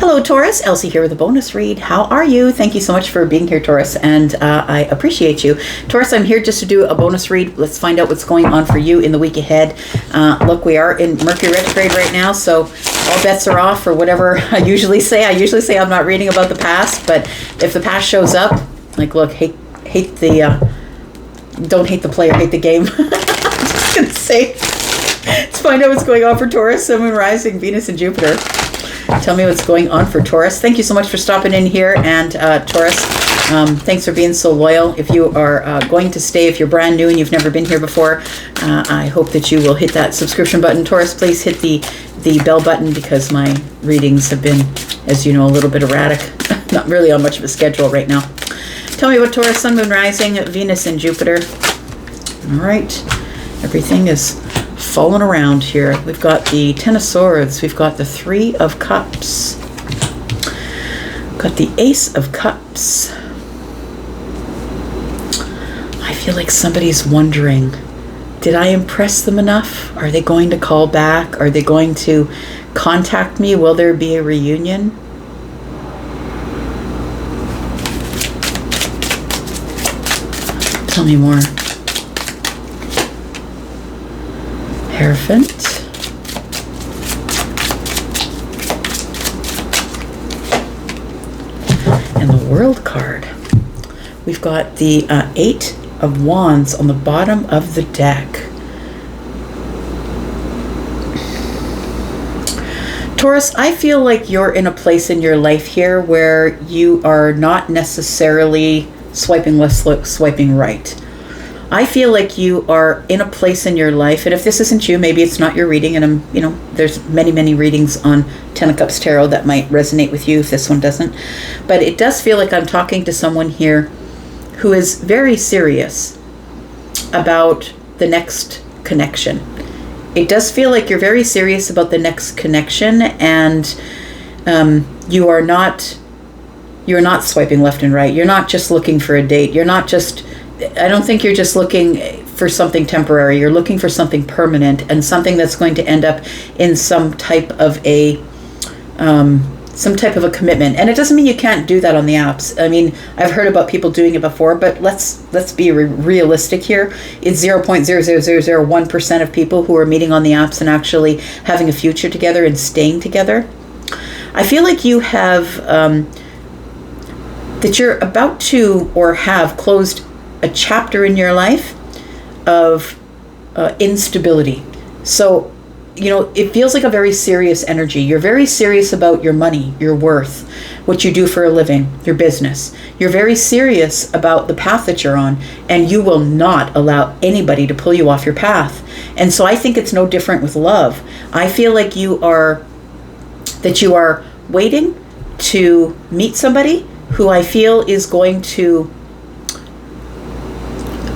Hello, Taurus. Elsie here with a bonus read. How are you? Thank you so much for being here, Taurus, and I appreciate you. Taurus, I'm here just to do a bonus read. Let's find out what's going on for you in the week ahead. Look, we are in Mercury retrograde right now, so all bets are off for whatever I usually say. I usually say I'm not reading about the past, but if the past shows up, like, look, don't hate the player, hate the game. I'm just going to say, let's find out what's going on for Taurus, Sun, Moon, Rising, Venus, and Jupiter. Tell me what's going on for Taurus. Thank you so much for stopping in here. And Taurus, thanks for being so loyal. If you are going to stay, if you're brand new and you've never been here before, I hope that you will hit that subscription button. Taurus, please hit the bell button because my readings have been, as you know, a little bit erratic. Not really on much of a schedule right now. Tell me about Taurus, Sun, Moon, Rising, Venus, and Jupiter. All right. Everything is falling around here. We've got the Ten of Swords. We've got the Three of Cups. Got the Ace of Cups. I feel like somebody's wondering, did I impress them enough? Are they going to call back? Are they going to contact me? Will there be a reunion? Tell me more. Hierophant. And the World card. We've got the Eight of Wands on the bottom of the deck. Taurus, I feel like you're in a place in your life here where you are not necessarily swiping left, swiping right. I feel like you are in a place in your life, and if this isn't you, maybe it's not your reading, and there's many readings on Ten of Cups Tarot that might resonate with you if this one doesn't. But it does feel like I'm talking to someone here who is very serious about the next connection. It does feel like you're very serious about the next connection, and you're not swiping left and right. You're not just looking for a date. I don't think you're just looking for something temporary. You're looking for something permanent and something that's going to end up in some type of a commitment. And it doesn't mean you can't do that on the apps. I mean, I've heard about people doing it before, but let's be realistic here. It's 0.00001% of people who are meeting on the apps and actually having a future together and staying together. I feel like you have that you're about to or have closed a chapter in your life of instability. So, it feels like a very serious energy. You're very serious about your money, your worth, what you do for a living, your business. You're very serious about the path that you're on, and you will not allow anybody to pull you off your path. And so I think it's no different with love. I feel like you are waiting to meet somebody who I feel is going to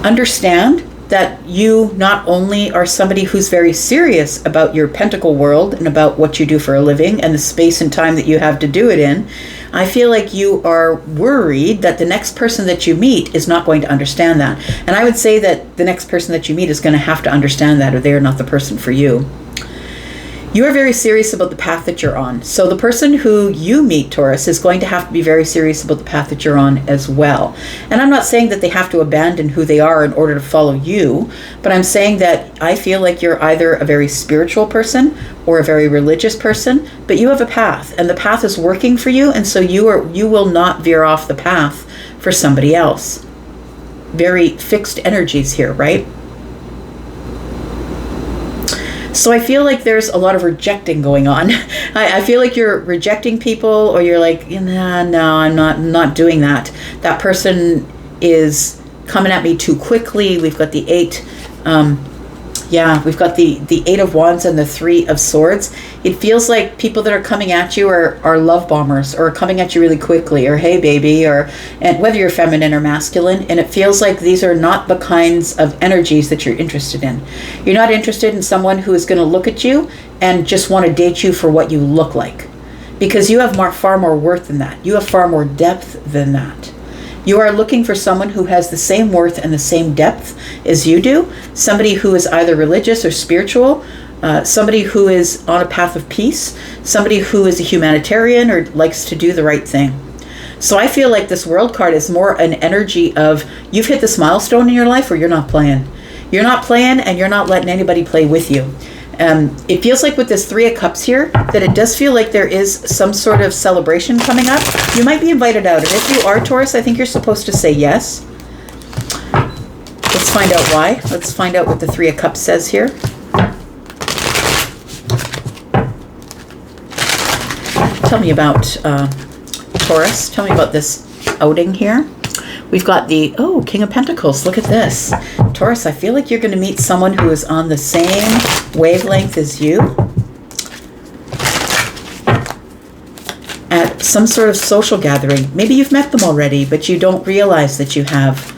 understand that you not only are somebody who's very serious about your pentacle world and about what you do for a living and the space and time that you have to do it in. I feel like you are worried that the next person that you meet is not going to understand that. And I would say that the next person that you meet is going to have to understand that, or they are not the person for you. You are very serious about the path that you're on. So the person who you meet, Taurus, is going to have to be very serious about the path that you're on as well. And I'm not saying that they have to abandon who they are in order to follow you, but I'm saying that I feel like you're either a very spiritual person or a very religious person, but you have a path, and the path is working for you, and so you will not veer off the path for somebody else. Very fixed energies here, right? So I feel like there's a lot of rejecting going on. I feel like you're rejecting people, or you're like, nah, no, I'm not doing that. That person is coming at me too quickly. We've got the eight. We've got the Eight of Wands and the Three of Swords. It feels like people that are coming at you are love bombers, or coming at you really quickly, or hey baby, and whether you're feminine or masculine. And it feels like these are not the kinds of energies that you're interested in. You're not interested in someone who is going to look at you and just want to date you for what you look like, because you have far more worth than that. You have far more depth than that. You are looking for someone who has the same worth and the same depth as you do, somebody who is either religious or spiritual, somebody who is on a path of peace, somebody who is a humanitarian or likes to do the right thing. So I feel like this World card is more an energy of you've hit this milestone in your life where you're not playing. You're not playing and you're not letting anybody play with you. It feels like with this Three of Cups here, that it does feel like there is some sort of celebration coming up. You might be invited out. And if you are Taurus, I think you're supposed to say yes. Let's find out why. Let's find out what the Three of Cups says here. Tell me about Taurus. Tell me about this outing here. We've got the, King of Pentacles. Look at this. Taurus, I feel like you're going to meet someone who is on the same wavelength as you at some sort of social gathering. Maybe you've met them already, but you don't realize that you have.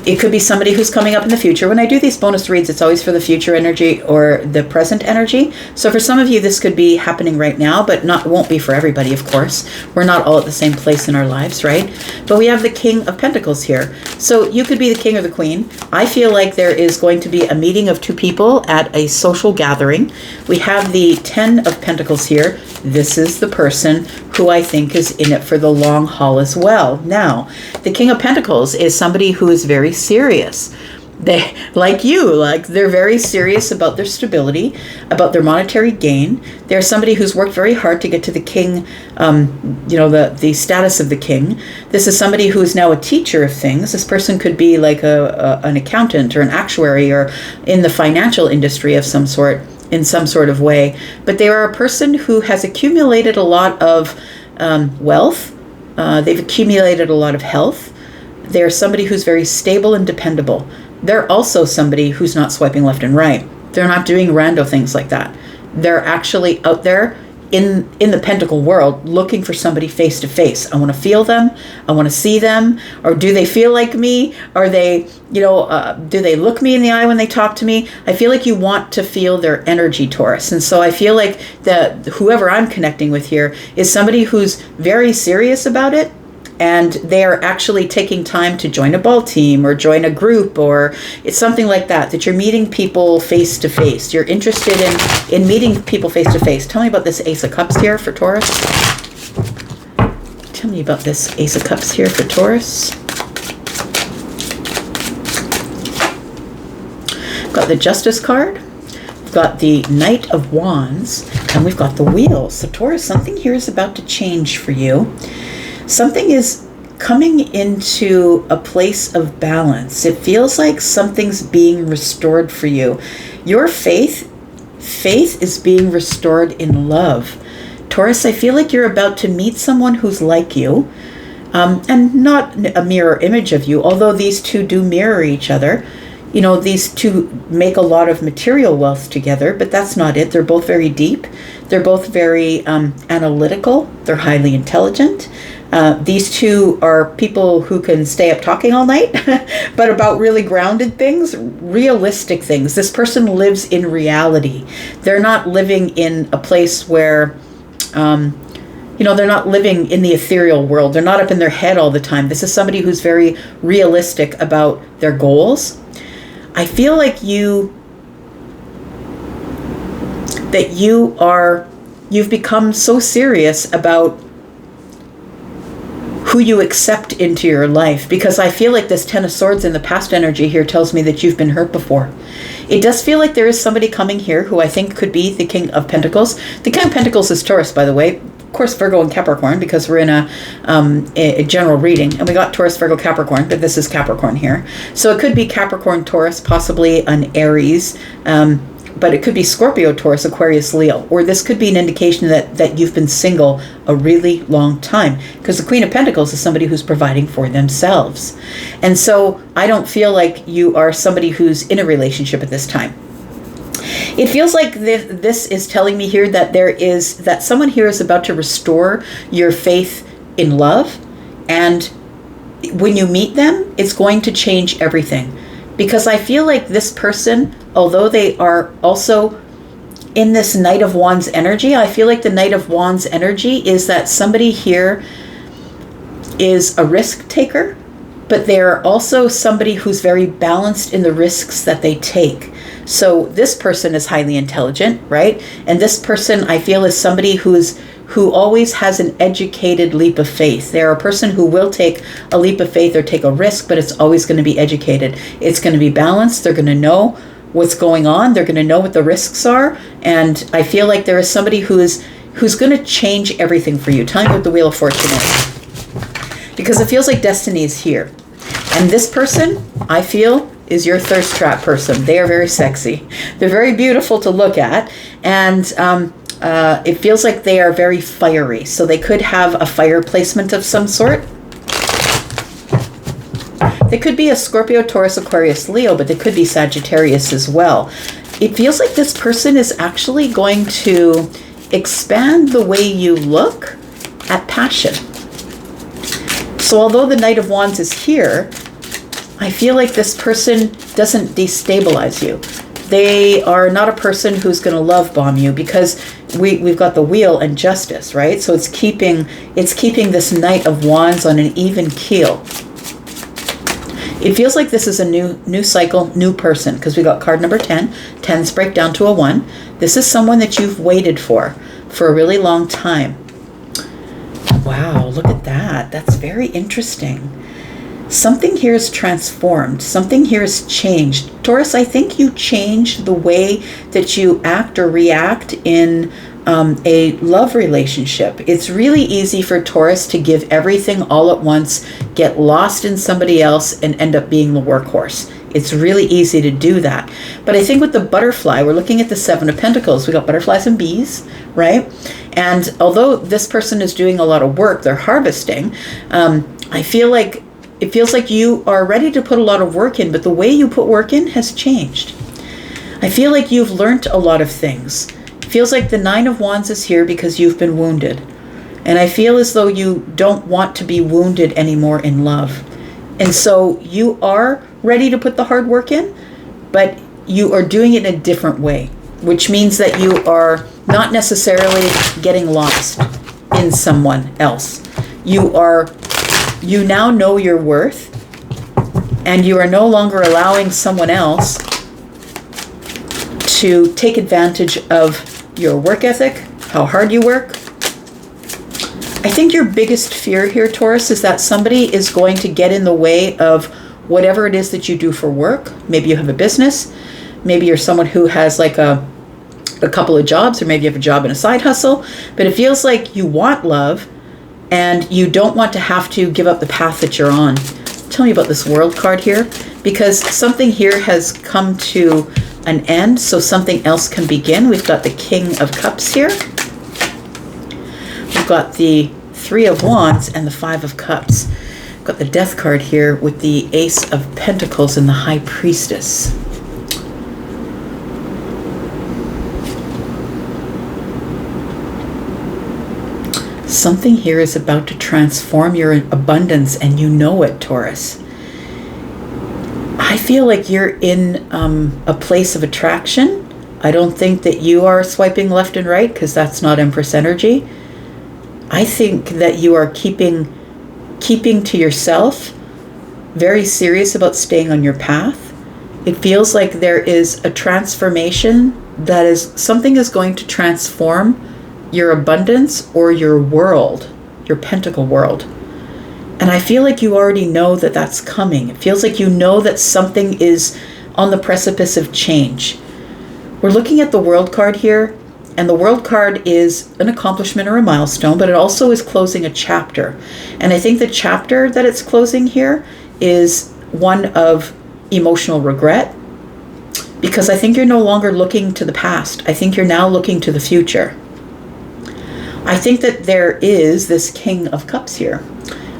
It could be somebody who's coming up in the future. When I do these bonus reads, it's always for the future energy or the present energy. So for some of you, this could be happening right now, but won't be for everybody, of course. We're not all at the same place in our lives, right? But we have the King of Pentacles here. So you could be the king or the queen. I feel like there is going to be a meeting of two people at a social gathering. We have the 10 of Pentacles here. This is the person who I think is in it for the long haul as well. Now, the King of Pentacles is somebody who is very serious. They, like you, they're very serious about their stability, about their monetary gain. They're somebody who's worked very hard to get to the king, the status of the king. This is somebody who is now a teacher of things. This person could be like an accountant or an actuary or in the financial industry of some sort, in some sort of way. But they are a person who has accumulated a lot of wealth. They've accumulated a lot of health. They're somebody who's very stable and dependable. They're also somebody who's not swiping left and right. They're not doing rando things like that. They're actually out there in the pentacle world looking for somebody face to face. I want to feel them. I want to see them. Or do they feel like me? Are they, do they look me in the eye when they talk to me? I feel like you want to feel their energy, Taurus. And so I feel like that whoever I'm connecting with here is somebody who's very serious about it. And they are actually taking time to join a ball team or join a group, or it's something like that, that you're meeting people face to face. You're interested in meeting people face to face. Tell me about this Ace of Cups here for Taurus. Tell me about this Ace of Cups here for Taurus. We've got the Justice card. We've got the Knight of Wands. And we've got the Wheel. So Taurus, something here is about to change for you. Something is coming into a place of balance. It feels like something's being restored for you. Your faith is being restored in love. Taurus, I feel like you're about to meet someone who's like you, and not a mirror image of you, although these two do mirror each other. These two make a lot of material wealth together, but that's not it. They're both very deep. They're both very analytical. They're highly intelligent. These two are people who can stay up talking all night, but about really grounded things, realistic things. This person lives in reality. They're not living in a place where, they're not living in the ethereal world. They're not up in their head all the time. This is somebody who's very realistic about their goals. I feel like you've become so serious about who you accept into your life, because I feel like this Ten of Swords in the past energy here tells me that you've been hurt before. It does feel like there is somebody coming here who I think could be the King of Pentacles. The King of Pentacles is Taurus, by the way. Of course, Virgo and Capricorn, because we're in a general reading, and we got Taurus, Virgo, Capricorn, but this is Capricorn here. So it could be Capricorn, Taurus, possibly an Aries, but it could be Scorpio, Taurus, Aquarius, Leo, or this could be an indication that you've been single a really long time, because the Queen of Pentacles is somebody who's providing for themselves. And so I don't feel like you are somebody who's in a relationship at this time. It feels like this is telling me here that someone here is about to restore your faith in love, and when you meet them, it's going to change everything. Because I feel like this person, although they are also in this Knight of Wands energy, I feel like the Knight of Wands energy is that somebody here is a risk taker, but they're also somebody who's very balanced in the risks that they take. So this person is highly intelligent, right? And this person, I feel, is somebody who always has an educated leap of faith. They're a person who will take a leap of faith or take a risk, but it's always going to be educated. It's going to be balanced. They're going to know what's going on. They're going to know what the risks are. And I feel like there is somebody who's going to change everything for you. Tell me what the Wheel of Fortune is. Because it feels like destiny is here. And this person, I feel, is your thirst trap person. They are very sexy. They're very beautiful to look at. And it feels like they are very fiery. So they could have a fire placement of some sort. They could be a Scorpio, Taurus, Aquarius, Leo, but they could be Sagittarius as well. It feels like this person is actually going to expand the way you look at passion. So although the Knight of Wands is here, I feel like this person doesn't destabilize you. They are not a person who's going to love bomb you, because we've got the Wheel and Justice, right? So it's keeping this Knight of Wands on an even keel. It feels like this is a new cycle, new person, because we got card number 10. 10s break down to a 1. This is someone that you've waited for a really long time. Wow, look at that. That's very interesting. Something here is transformed. Something here has changed. Taurus, I think you changed the way that you act or react in a love relationship. It's really easy for Taurus to give everything all at once, get lost in somebody else, and end up being the workhorse. It's really easy to do that. But I think with the butterfly, we're looking at the 7 of Pentacles. We got butterflies and bees, right? And although this person is doing a lot of work, they're harvesting, I feel like it feels like you are ready to put a lot of work in, but the way you put work in has changed. I feel like you've learned a lot of things. It feels like the 9 of Wands is here because you've been wounded. And I feel as though you don't want to be wounded anymore in love. And so you are ready to put the hard work in, but you are doing it in a different way, which means that you are not necessarily getting lost in someone else. You now know your worth, and you are no longer allowing someone else to take advantage of your work ethic, how hard you work. I think your biggest fear here, Taurus, is that somebody is going to get in the way of whatever it is that you do for work. Maybe you have a business. Maybe you're someone who has like a couple of jobs, or maybe you have a job and a side hustle. But it feels like you want love, and you don't want to have to give up the path that you're on. Tell me about this World card here, because something here has come to an end, so something else can begin. We've got the King of Cups here. We've got the 3 of Wands and the 5 of Cups. We've got the Death card here with the Ace of Pentacles and the High Priestess. Something here is about to transform your abundance, and you know it, Taurus. I feel like you're in a place of attraction. I don't think that you are swiping left and right, because that's not Empress energy. I think that you are keeping to yourself, very serious about staying on your path. It feels like there is a transformation that is, something is going to transform your abundance or your world, your pentacle world. And I feel like you already know that that's coming. It feels like you know that something is on the precipice of change. We're looking at the World card here, and the World card is an accomplishment or a milestone, but it also is closing a chapter. And I think the chapter that it's closing here is one of emotional regret, because I think you're no longer looking to the past. I think you're now looking to the future. I think that there is this King of Cups here.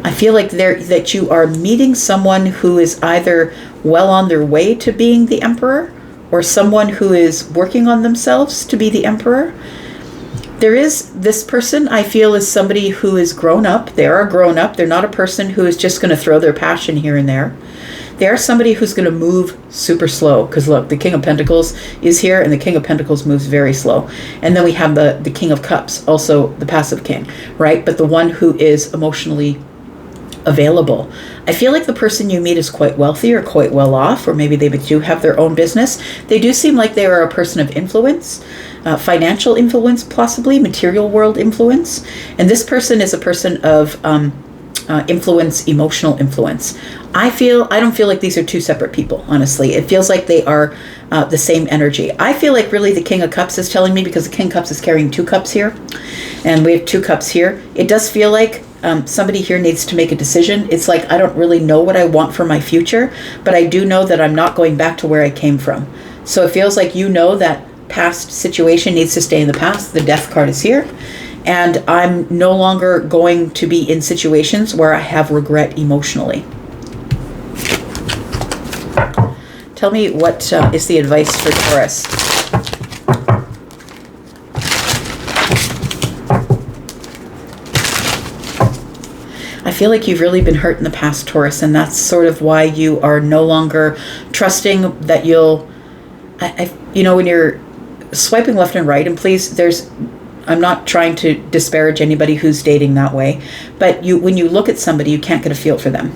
I feel like that you are meeting someone who is either well on their way to being the Emperor, or someone who is working on themselves to be the Emperor. There is this person, I feel, is somebody who is grown up. They are grown up. They're not a person who is just going to throw their passion here and there. They are somebody who's going to move super slow, because look, the King of Pentacles is here, and the King of Pentacles moves very slow. And then we have the King of Cups, also the passive king, right? But the one who is emotionally available. I feel like the person you meet is quite wealthy or quite well off, or maybe they do have their own business. They do seem like they are a person of influence, financial influence, possibly material world influence. And this person is a person of influence, emotional influence. I don't feel like these are two separate people, honestly. It feels like they are the same energy. I feel like really the King of Cups is telling me, because the King of Cups is carrying 2 cups here, and we have 2 cups here. It does feel like somebody here needs to make a decision. It's like, I don't really know what I want for my future, but I do know that I'm not going back to where I came from. So it feels like you know that past situation needs to stay in the past. The Death card is here. And I'm no longer going to be in situations where I have regret emotionally. Tell me what is the advice for Taurus. I feel like you've really been hurt in the past, Taurus, and that's sort of why you are no longer trusting that you'll, when you're swiping left and right, and please, I'm not trying to disparage anybody who's dating that way, but when you look at somebody, you can't get a feel for them.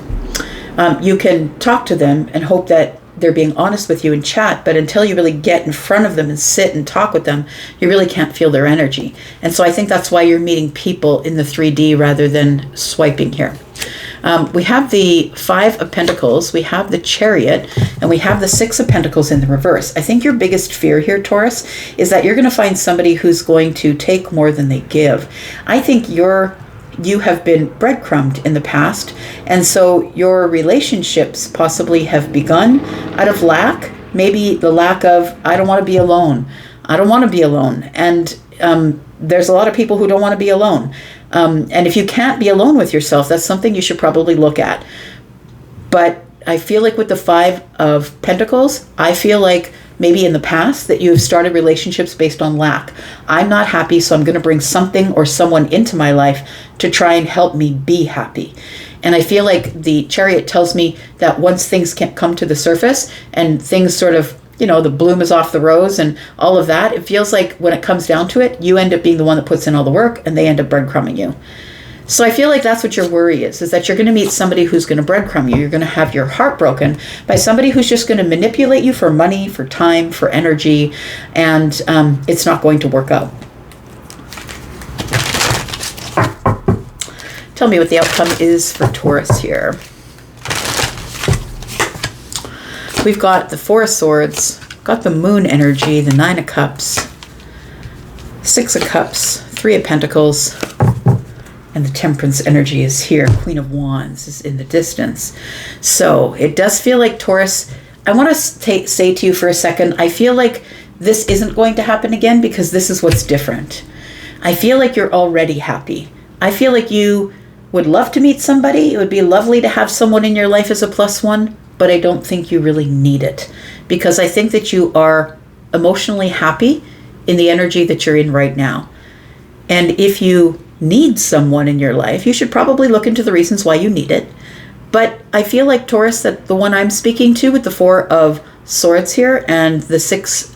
You can talk to them and hope that they're being honest with you and chat, but until you really get in front of them and sit and talk with them, you really can't feel their energy. And so I think that's why you're meeting people in the 3D rather than swiping here. We have the 5 of Pentacles, we have the Chariot, and we have the 6 of Pentacles in the reverse. I think your biggest fear here, Taurus, is that you're going to find somebody who's going to take more than they give. I think you have been breadcrumbed in the past, and so your relationships possibly have begun out of lack, maybe the lack of, I don't want to be alone. I don't want to be alone. And there's a lot of people who don't want to be alone. And if you can't be alone with yourself, that's something you should probably look at. But I feel like with the 5 of Pentacles, I feel like maybe in the past that you have started relationships based on lack. I'm not happy, so I'm going to bring something or someone into my life to try and help me be happy. And I feel like the Chariot tells me that once things can't come to the surface and things sort of, the bloom is off the rose and all of that, it feels like when it comes down to it, you end up being the one that puts in all the work and they end up breadcrumbing you. So I feel like that's what your worry is that you're going to meet somebody who's going to breadcrumb you. You're going to have your heart broken by somebody who's just going to manipulate you for money, for time, for energy, and it's not going to work out. Tell me what the outcome is for Taurus here. We've got the 4 of Swords, got the Moon energy, the 9 of Cups, 6 of Cups, 3 of Pentacles, and the Temperance energy is here. Queen of Wands is in the distance. So it does feel like, Taurus, I want to say to you for a second, I feel like this isn't going to happen again because this is what's different. I feel like you're already happy. I feel like you would love to meet somebody. It would be lovely to have someone in your life as a +1, but I don't think you really need it because I think that you are emotionally happy in the energy that you're in right now. And if you need someone in your life, you should probably look into the reasons why you need it. But I feel like, Taurus, that the one I'm speaking to with the 4 of Swords here and the 6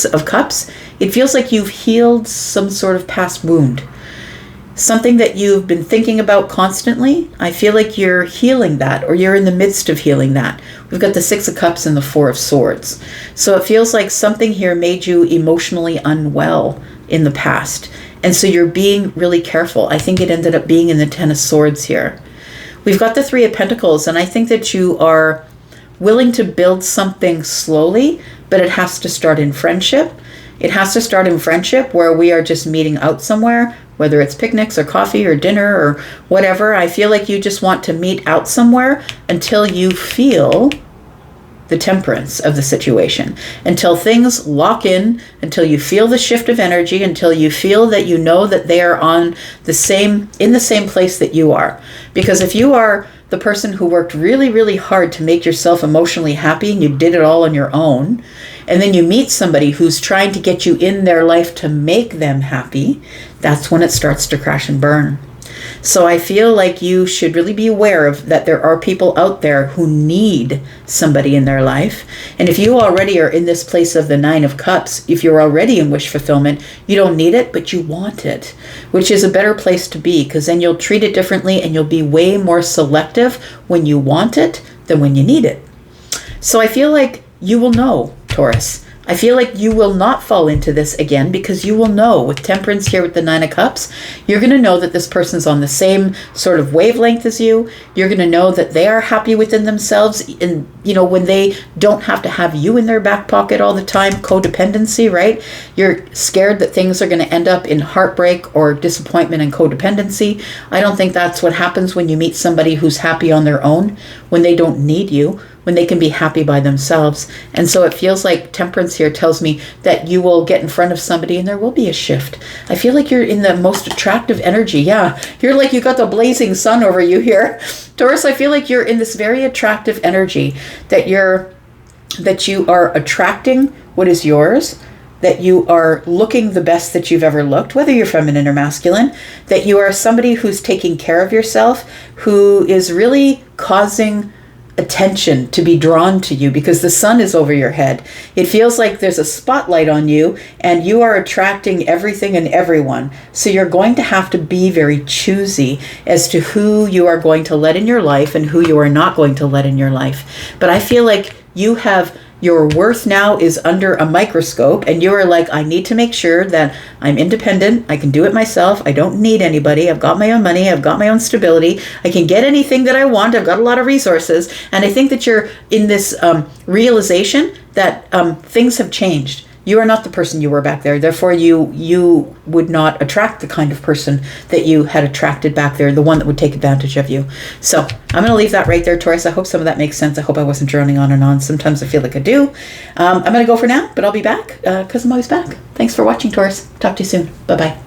of Cups, it feels like you've healed some sort of past wound. Something that you've been thinking about constantly. I feel like you're healing that, or you're in the midst of healing that. We've got the 6 of Cups and the 4 of Swords. So it feels like something here made you emotionally unwell in the past. And so you're being really careful. I think it ended up being in the 10 of Swords here. We've got the 3 of Pentacles, and I think that you are willing to build something slowly, but it has to start in friendship. It has to start in friendship where we are just meeting out somewhere, whether it's picnics or coffee or dinner or whatever. I feel like you just want to meet out somewhere until you feel the temperance of the situation, until things lock in, until you feel the shift of energy, until you feel that you know that they are in the same place that you are. Because if you are the person who worked really, really hard to make yourself emotionally happy and you did it all on your own, and then you meet somebody who's trying to get you in their life to make them happy, that's when it starts to crash and burn. So I feel like you should really be aware of that there are people out there who need somebody in their life. And if you already are in this place of the Nine of Cups, if you're already in wish fulfillment, you don't need it, but you want it, which is a better place to be, because then you'll treat it differently and you'll be way more selective when you want it than when you need it. So I feel like you will know, Taurus. I feel like you will not fall into this again, because you will know with Temperance here with the Nine of Cups, you're going to know that this person's on the same sort of wavelength as you. You're going to know that they are happy within themselves, and when they don't have to have you in their back pocket all the time. Codependency, right? You're scared that things are going to end up in heartbreak or disappointment and codependency. I don't think that's what happens when you meet somebody who's happy on their own, when they don't need you, when they can be happy by themselves. And so it feels like Temperance here tells me that you will get in front of somebody and there will be a shift. I feel like you're in the most attractive energy. Yeah, you're like you got the blazing sun over you here. Taurus, I feel like you're in this very attractive energy, that you are attracting what is yours, that you are looking the best that you've ever looked, whether you're feminine or masculine, that you are somebody who's taking care of yourself, who is really causing attention to be drawn to you because the sun is over your head. It feels like there's a spotlight on you and you are attracting everything and everyone. So you're going to have to be very choosy as to who you are going to let in your life and who you are not going to let in your life. But I feel like your worth now is under a microscope, and you are like, I need to make sure that I'm independent. I can do it myself. I don't need anybody. I've got my own money. I've got my own stability. I can get anything that I want. I've got a lot of resources. And I think that you're in this realization that things have changed. You are not the person you were back there. Therefore, you would not attract the kind of person that you had attracted back there, the one that would take advantage of you. So I'm going to leave that right there, Taurus. I hope some of that makes sense. I hope I wasn't droning on and on. Sometimes I feel like I do. I'm going to go for now, but I'll be back because I'm always back. Thanks for watching, Taurus. Talk to you soon. Bye-bye.